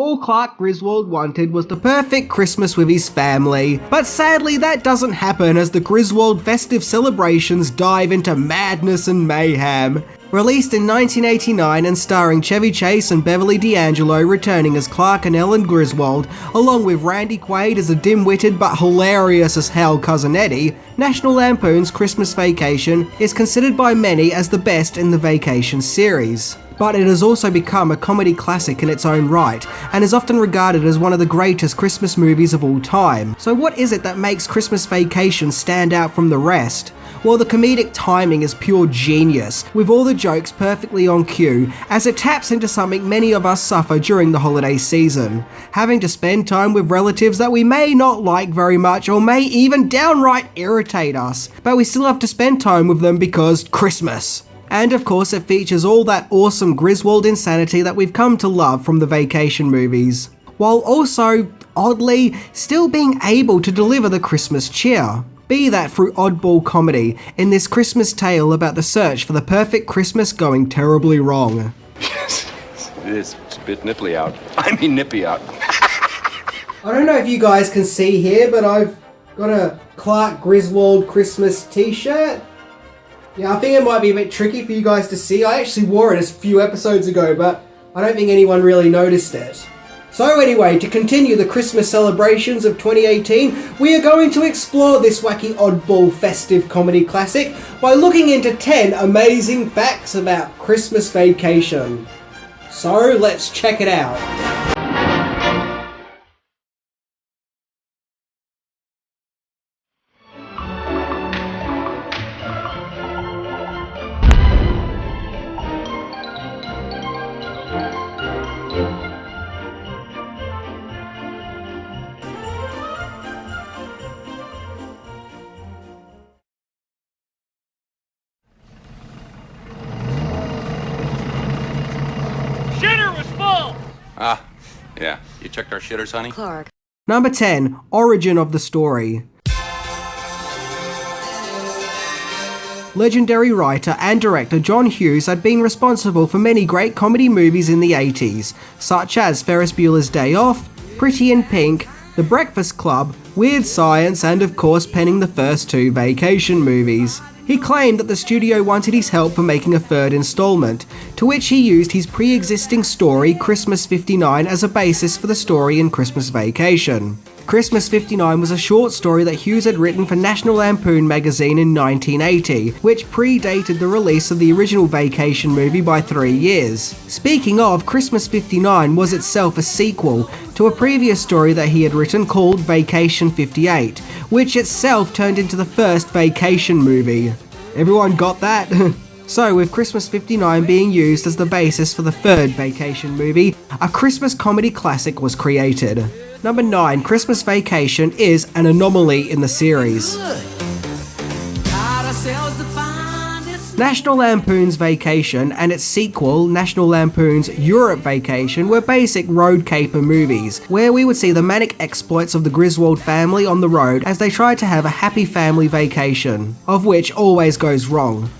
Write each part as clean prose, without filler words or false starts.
All Clark Griswold wanted was the perfect Christmas with his family, but sadly that doesn't happen as the Griswold festive celebrations dive into madness and mayhem. Released in 1989 and starring Chevy Chase and Beverly D'Angelo returning as Clark and Ellen Griswold, along with Randy Quaid as a dim-witted but hilarious as hell cousin Eddie, National Lampoon's Christmas Vacation is considered by many as the best in the Vacation series. But it has also become a comedy classic in its own right, and is often regarded as one of the greatest Christmas movies of all time. So what is it that makes Christmas Vacation stand out from the rest? Well, the comedic timing is pure genius, with all the jokes perfectly on cue, as it taps into something many of us suffer during the holiday season. Having to spend time with relatives that we may not like very much, or may even downright irritate us, but we still have to spend time with them because Christmas. And of course it features all that awesome Griswold insanity that we've come to love from the Vacation movies, while also, oddly, still being able to deliver the Christmas cheer. Be that through oddball comedy in this Christmas tale about the search for the perfect Christmas going terribly wrong. Yes, it is. It's a bit nipply out. I mean nippy out. I don't know if you guys can see here, but I've got a Clark Griswold Christmas t-shirt. Yeah, I think it might be a bit tricky for you guys to see. I actually wore it a few episodes ago, but I don't think anyone really noticed it. So anyway, to continue the Christmas celebrations of 2018, we are going to explore this wacky oddball festive comedy classic by looking into 10 amazing facts about Christmas Vacation. So let's check it out. Ah, yeah. You checked our shitters, honey? Clark. Number 10. Origin of the story. Legendary writer and director John Hughes had been responsible for many great comedy movies in the 80s, such as Ferris Bueller's Day Off, Pretty in Pink, The Breakfast Club, Weird Science, and of course penning the first 2 Vacation movies. He claimed that the studio wanted his help for making a third installment, to which he used his pre-existing story Christmas 59 as a basis for the story in Christmas Vacation. Christmas 59 was a short story that Hughes had written for National Lampoon magazine in 1980, which predated the release of the original Vacation movie by 3 years. Speaking of, Christmas 59 was itself a sequel to a previous story that he had written called Vacation 58, which itself turned into the first Vacation movie. Everyone got that? So, with Christmas 59 being used as the basis for the third Vacation movie, a Christmas comedy classic was created. Number 9. Christmas Vacation is an anomaly in the series. National Lampoon's Vacation and its sequel, National Lampoon's Europe Vacation, were basic road caper movies, where we would see the manic exploits of the Griswold family on the road as they tried to have a happy family vacation, of which always goes wrong.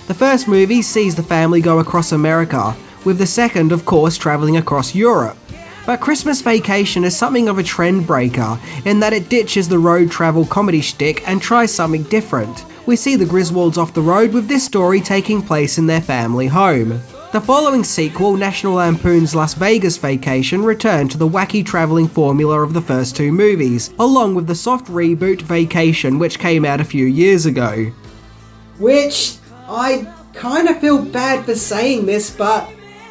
The first movie sees the family go across America, with the second, of course, travelling across Europe. But Christmas Vacation is something of a trend breaker, in that it ditches the road travel comedy shtick and tries something different. We see the Griswolds off the road with this story taking place in their family home. The following sequel, National Lampoon's Las Vegas Vacation, returned to the wacky travelling formula of the first 2 movies, along with the soft reboot Vacation, which came out a few years ago. Which, I kind of feel bad for saying this, but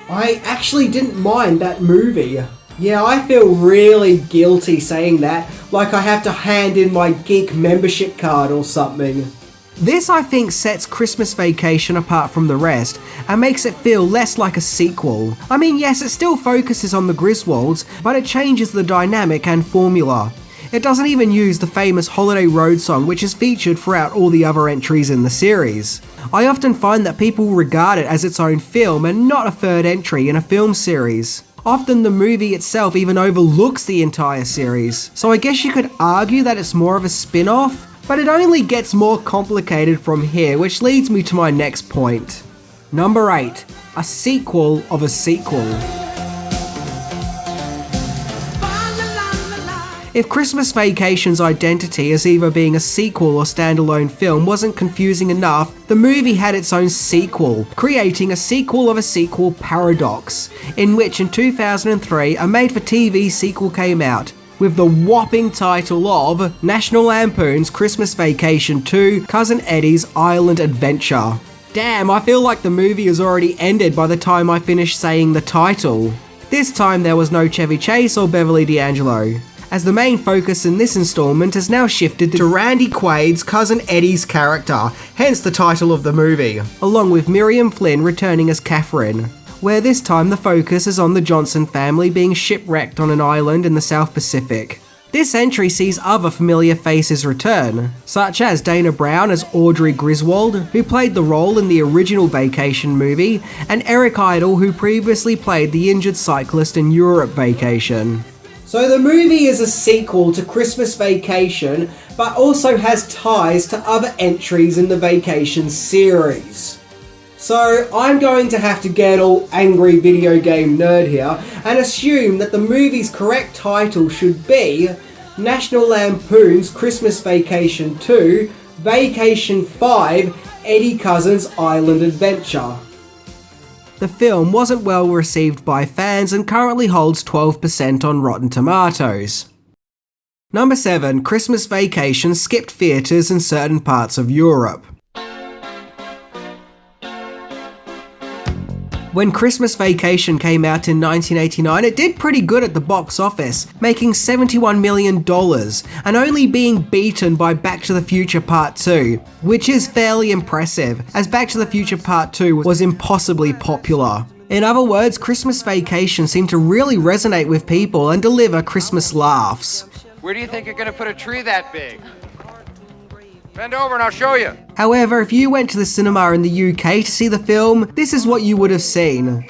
I actually didn't mind that movie. Yeah, I feel really guilty saying that, like I have to hand in my geek membership card or something. This, I think, sets Christmas Vacation apart from the rest, and makes it feel less like a sequel. I mean, yes, it still focuses on the Griswolds, but it changes the dynamic and formula. It doesn't even use the famous Holiday Road song, which is featured throughout all the other entries in the series. I often find that people regard it as its own film and not a third entry in a film series. Often the movie itself even overlooks the entire series, so I guess you could argue that it's more of a spin-off, but it only gets more complicated from here, which leads me to my next point. Number 8. A sequel of a sequel. If Christmas Vacation's identity as either being a sequel or standalone film wasn't confusing enough, the movie had its own sequel, creating a sequel of a sequel paradox, in which in 2003 a made-for-TV sequel came out, with the whopping title of National Lampoon's Christmas Vacation 2: Cousin Eddie's Island Adventure. Damn, I feel like the movie has already ended by the time I finish saying the title. This time there was no Chevy Chase or Beverly D'Angelo, as the main focus in this installment has now shifted to Randy Quaid's Cousin Eddie's character, hence the title of the movie, along with Miriam Flynn returning as Catherine, where this time the focus is on the Johnson family being shipwrecked on an island in the South Pacific. This entry sees other familiar faces return, such as Dana Brown as Audrey Griswold, who played the role in the original Vacation movie, and Eric Idle, who previously played the injured cyclist in Europe Vacation. So the movie is a sequel to Christmas Vacation, but also has ties to other entries in the Vacation series. So I'm going to have to get all angry video game nerd here and assume that the movie's correct title should be National Lampoon's Christmas Vacation 2, Vacation 5, Eddie Cousin's Island Adventure. The film wasn't well received by fans and currently holds 12% on Rotten Tomatoes. Number 7. Christmas Vacation skipped theatres in certain parts of Europe. When Christmas Vacation came out in 1989, it did pretty good at the box office, making $71 million, and only being beaten by Back to the Future Part 2, which is fairly impressive, as Back to the Future Part 2 was impossibly popular. In other words, Christmas Vacation seemed to really resonate with people and deliver Christmas laughs. Where do you think you're gonna put a tree that big? Bend over and I'll show you. However, if you went to the cinema in the UK to see the film, this is what you would have seen.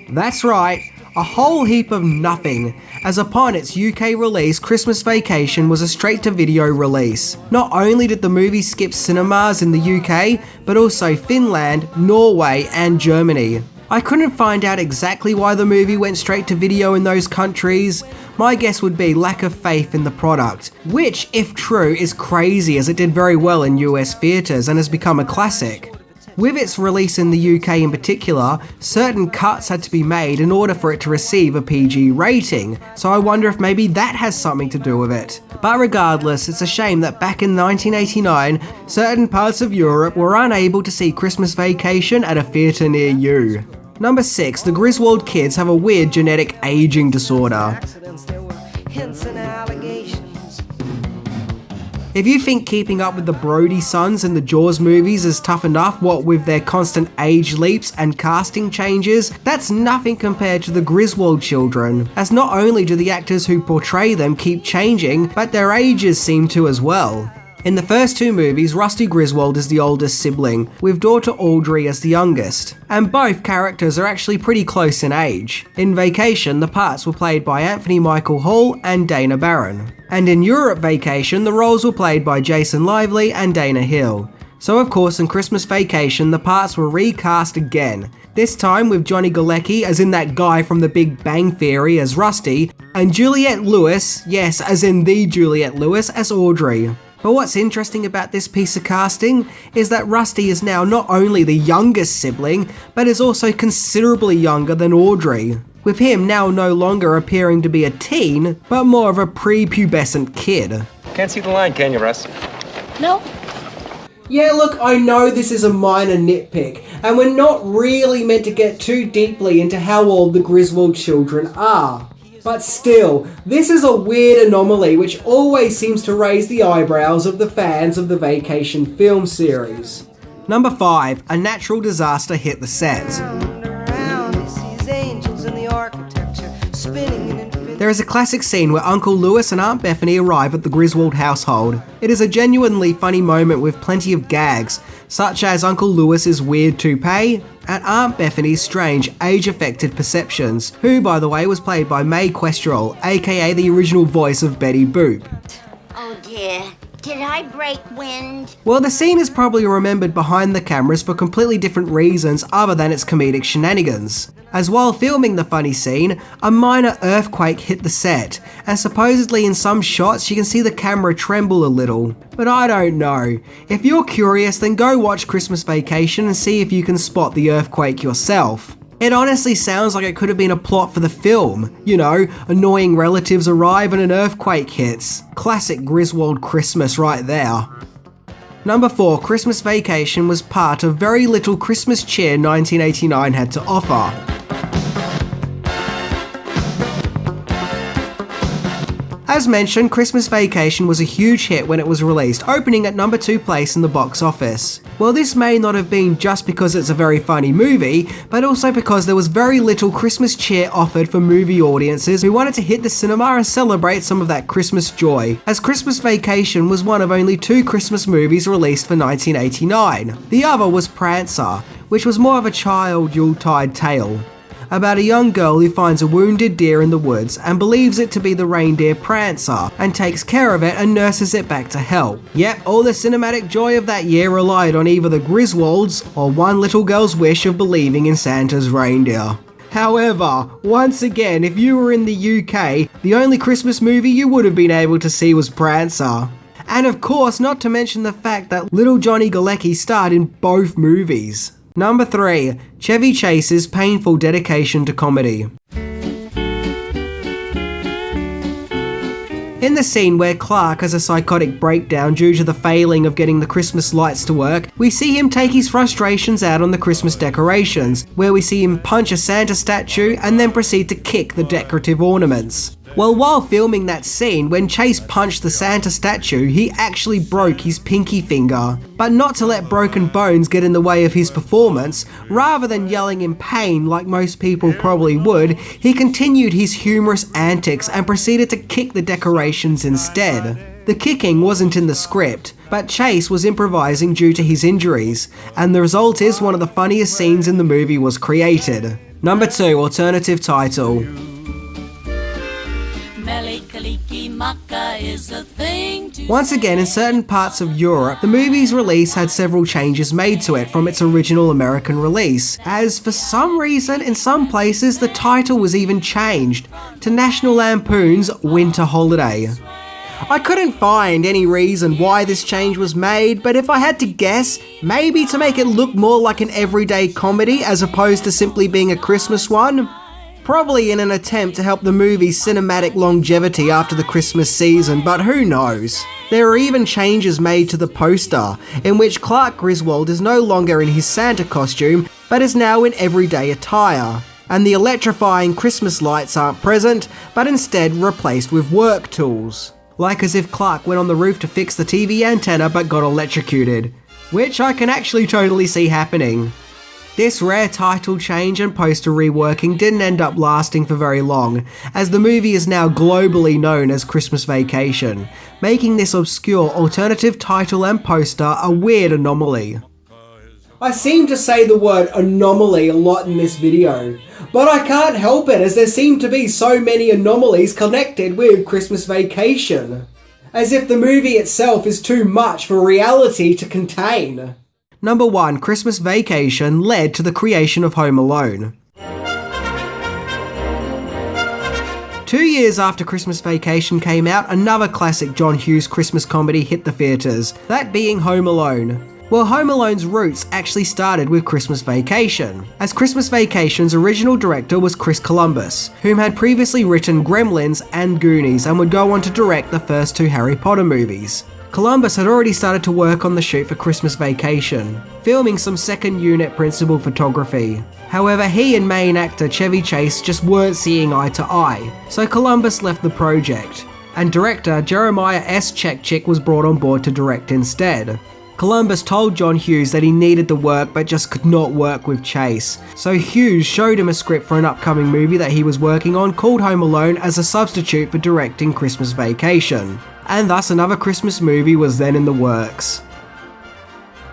That's right, a whole heap of nothing, as upon its UK release, Christmas Vacation was a straight-to-video release. Not only did the movie skip cinemas in the UK, but also Finland, Norway, and Germany. I couldn't find out exactly why the movie went straight to video in those countries. My guess would be lack of faith in the product, which, if true, is crazy as it did very well in US theatres and has become a classic. With its release in the UK in particular, certain cuts had to be made in order for it to receive a PG rating, so I wonder if maybe that has something to do with it. But regardless, it's a shame that back in 1989, certain parts of Europe were unable to see Christmas Vacation at a theatre near you. Number 6. The Griswold kids have a weird genetic aging disorder. If you think keeping up with the Brody sons in the Jaws movies is tough enough, what with their constant age leaps and casting changes, that's nothing compared to the Griswold children, as not only do the actors who portray them keep changing, but their ages seem to as well. In the first two movies, Rusty Griswold is the oldest sibling, with daughter Audrey as the youngest, and both characters are actually pretty close in age. In Vacation, the parts were played by Anthony Michael Hall and Dana Barron. And in Europe Vacation, the roles were played by Jason Lively and Dana Hill. So of course in Christmas Vacation, the parts were recast again, this time with Johnny Galecki as in that guy from The Big Bang Theory as Rusty, and Juliette Lewis, yes as in the Juliette Lewis, as Audrey. But what's interesting about this piece of casting is that Rusty is now not only the youngest sibling, but is also considerably younger than Audrey, with him now no longer appearing to be a teen, but more of a prepubescent kid. Can't see the line, can you, Russ? No. Yeah, look, I know this is a minor nitpick, and we're not really meant to get too deeply into how old the Griswold children are. But still, this is a weird anomaly which always seems to raise the eyebrows of the fans of the Vacation film series. Number 5. A natural disaster hit the set. There is a classic scene where Uncle Lewis and Aunt Bethany arrive at the Griswold household. It is a genuinely funny moment with plenty of gags, such as Uncle Lewis's weird toupee and Aunt Bethany's strange age-affected perceptions, who by the way was played by Mae Questrell, aka the original voice of Betty Boop. Oh dear. Did I break wind? Well, the scene is probably remembered behind the cameras for completely different reasons other than its comedic shenanigans. As while filming the funny scene, a minor earthquake hit the set, and supposedly in some shots you can see the camera tremble a little. But I don't know. If you're curious, then go watch Christmas Vacation and see if you can spot the earthquake yourself. It honestly sounds like it could have been a plot for the film. You know, annoying relatives arrive and an earthquake hits. Classic Griswold Christmas right there. Number 4, Christmas Vacation was part of very little Christmas cheer 1989 had to offer. As mentioned, Christmas Vacation was a huge hit when it was released, opening at number 2 place in the box office. Well, this may not have been just because it's a very funny movie, but also because there was very little Christmas cheer offered for movie audiences who wanted to hit the cinema and celebrate some of that Christmas joy, as Christmas Vacation was one of only 2 Christmas movies released for 1989. The other was Prancer, which was more of a child Yuletide tale, about a young girl who finds a wounded deer in the woods and believes it to be the reindeer Prancer and takes care of it and nurses it back to health. Yep, all the cinematic joy of that year relied on either the Griswolds or one little girl's wish of believing in Santa's reindeer. However, once again, if you were in the UK, the only Christmas movie you would have been able to see was Prancer. And of course, not to mention the fact that little Johnny Galecki starred in both movies. Number 3, Chevy Chase's painful dedication to comedy. In the scene where Clark has a psychotic breakdown due to the failing of getting the Christmas lights to work, we see him take his frustrations out on the Christmas decorations, where we see him punch a Santa statue and then proceed to kick the decorative ornaments. Well, while filming that scene, when Chase punched the Santa statue, he actually broke his pinky finger. But not to let broken bones get in the way of his performance, rather than yelling in pain like most people probably would, he continued his humorous antics and proceeded to kick the decorations instead. The kicking wasn't in the script, but Chase was improvising due to his injuries, and the result is one of the funniest scenes in the movie was created. Number 2, alternative title. Once again, in certain parts of Europe, the movie's release had several changes made to it from its original American release, as for some reason in some places the title was even changed to National Lampoon's Winter Holiday. I couldn't find any reason why this change was made, but if I had to guess, maybe to make it look more like an everyday comedy as opposed to simply being a Christmas one. Probably in an attempt to help the movie's cinematic longevity after the Christmas season, but who knows. There are even changes made to the poster, in which Clark Griswold is no longer in his Santa costume, but is now in everyday attire. And the electrifying Christmas lights aren't present, but instead replaced with work tools. Like as if Clark went on the roof to fix the TV antenna but got electrocuted. Which I can actually totally see happening. This rare title change and poster reworking didn't end up lasting for very long, as the movie is now globally known as Christmas Vacation, making this obscure alternative title and poster a weird anomaly. I seem to say the word anomaly a lot in this video, but I can't help it as there seem to be so many anomalies connected with Christmas Vacation, as if the movie itself is too much for reality to contain. Number 1, Christmas Vacation led to the creation of Home Alone. 2 years after Christmas Vacation came out, another classic John Hughes Christmas comedy hit the theatres, that being Home Alone. Well, Home Alone's roots actually started with Christmas Vacation, as Christmas Vacation's original director was Chris Columbus, whom had previously written Gremlins and Goonies and would go on to direct the first 2 Harry Potter movies. Columbus had already started to work on the shoot for Christmas Vacation, filming some second unit principal photography. However, he and main actor Chevy Chase just weren't seeing eye to eye, so Columbus left the project, and director Jeremiah S. Chekchik was brought on board to direct instead. Columbus told John Hughes that he needed the work but just could not work with Chase, so Hughes showed him a script for an upcoming movie that he was working on called Home Alone as a substitute for directing Christmas Vacation. And thus another Christmas movie was then in the works.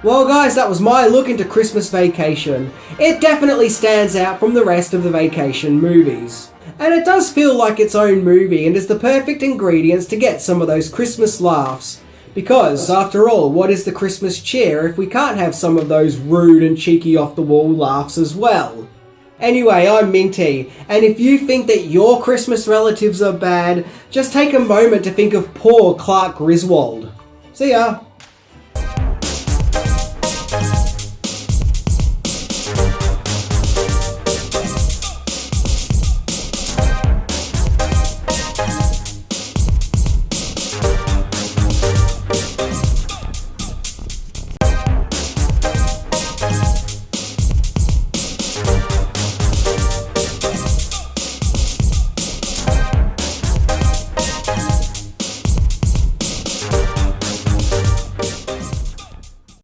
Well guys, that was my look into Christmas Vacation. It definitely stands out from the rest of the Vacation movies. And it does feel like its own movie and is the perfect ingredients to get some of those Christmas laughs. Because, after all, what is the Christmas cheer if we can't have some of those rude and cheeky off-the-wall laughs as well? Anyway, I'm Minty, and if you think that your Christmas relatives are bad, just take a moment to think of poor Clark Griswold. See ya!